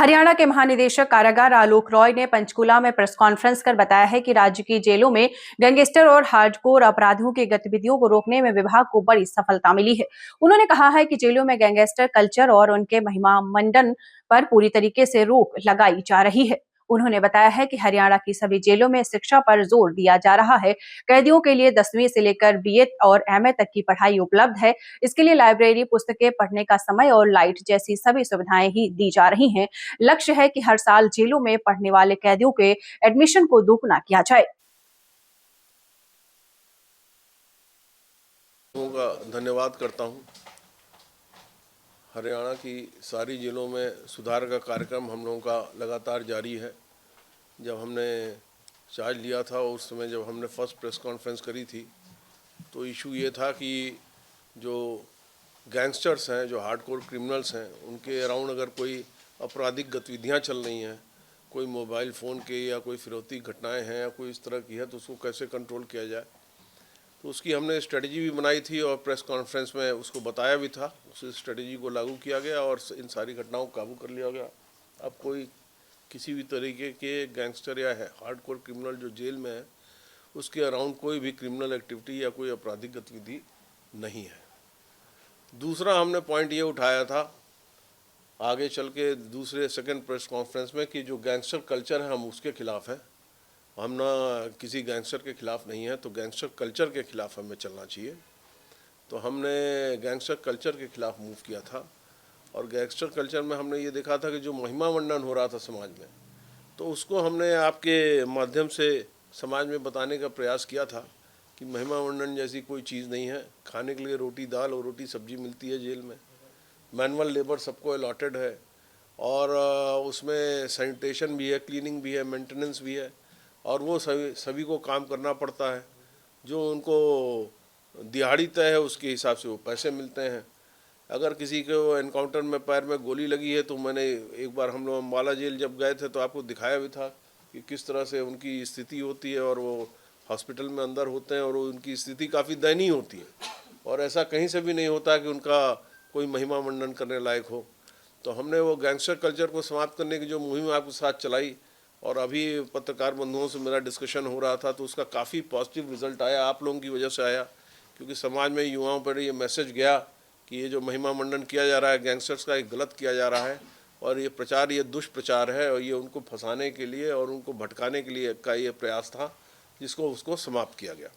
हरियाणा के महानिदेशक कारागार आलोक रॉय ने पंचकुला में प्रेस कॉन्फ्रेंस कर बताया है कि राज्य की जेलों में गैंगस्टर और हार्डकोर अपराधियों की गतिविधियों को रोकने में विभाग को बड़ी सफलता मिली है। उन्होंने कहा है कि जेलों में गैंगस्टर कल्चर और उनके महिमा मंडन पर पूरी तरीके से रोक लगाई जा रही है। उन्होंने बताया है कि हरियाणा की सभी जेलों में शिक्षा पर जोर दिया जा रहा है। कैदियों के लिए 10वीं से लेकर बीए और एमए तक की पढ़ाई उपलब्ध है। इसके लिए लाइब्रेरी, पुस्तकें पढ़ने का समय और लाइट जैसी सभी सुविधाएं ही दी जा रही हैं। लक्ष्य है कि हर साल जेलों में पढ़ने वाले कैदियों के एडमिशन को दोगुना किया जाए। धन्यवाद करता हूं। हरियाणा की सारी जेलों में सुधार का कार्यक्रम हम लोगों का लगातार जारी है। जब हमने चार्ज लिया था उस समय जब हमने फर्स्ट प्रेस कॉन्फ्रेंस करी थी तो इशू ये था कि जो गैंगस्टर्स हैं, जो हार्डकोर क्रिमिनल्स हैं, उनके अराउंड अगर कोई आपराधिक गतिविधियां चल रही हैं, कोई मोबाइल फ़ोन के या कोई फिरौती घटनाएं हैं या कोई इस तरह की है, तो उसको कैसे कंट्रोल किया जाए। तो उसकी हमने स्ट्रेटजी भी बनाई थी और प्रेस कॉन्फ्रेंस में उसको बताया भी था। उस स्ट्रेटजी को लागू किया गया और इन सारी घटनाओं को काबू कर लिया गया। अब कोई किसी भी तरीके के गैंगस्टर या हार्डकोर क्रिमिनल जो जेल में है उसके अराउंड कोई भी क्रिमिनल एक्टिविटी या कोई आपराधिक गतिविधि नहीं है। दूसरा हमने पॉइंट ये उठाया था आगे चल के दूसरे सेकंड प्रेस कॉन्फ्रेंस में कि जो गैंगस्टर कल्चर है हम उसके खिलाफ हैं। हम ना किसी गैंगस्टर के खिलाफ नहीं है, तो गैंगस्टर कल्चर के खिलाफ हमें चलना चाहिए। तो हमने गैंगस्टर कल्चर के खिलाफ मूव किया था और गैंगस्टर कल्चर में हमने ये देखा था कि जो महिमा मंडन हो रहा था समाज में, तो उसको हमने आपके माध्यम से समाज में बताने का प्रयास किया था कि महिमा मंडन जैसी कोई चीज़ नहीं है। खाने के लिए रोटी दाल और रोटी सब्जी मिलती है जेल में, मैनुअल लेबर सबको अलॉटेड है और उसमें सैनिटेशन भी है, क्लीनिंग भी है, मेंटेनेंस भी है और वो सभी को काम करना पड़ता है। जो उनको दिहाड़ी तय है उसके हिसाब से वो पैसे मिलते हैं। अगर किसी को एनकाउंटर में पैर में गोली लगी है तो मैंने एक बार हम लोग अम्बाला जेल जब गए थे तो आपको दिखाया भी था कि किस तरह से उनकी स्थिति होती है और वो हॉस्पिटल में अंदर होते हैं और उनकी स्थिति काफ़ी दयनीय होती है और ऐसा कहीं से भी नहीं होता कि उनका कोई महिमा मंडन करने लायक हो। तो हमने वो गैंगस्टर कल्चर को समाप्त करने की जो मुहिम आपके साथ चलाई और अभी पत्रकार बंधुओं से मेरा डिस्कशन हो रहा था तो उसका काफ़ी पॉजिटिव रिजल्ट आया, आप लोगों की वजह से आया, क्योंकि समाज में युवाओं पर ये मैसेज गया कि ये जो महिमा मंडन किया जा रहा है गैंगस्टर्स का, एक गलत किया जा रहा है और ये प्रचार ये दुष्प्रचार है और ये उनको फंसाने के लिए और उनको भटकाने के लिए का ये प्रयास था जिसको उसको समाप्त किया गया।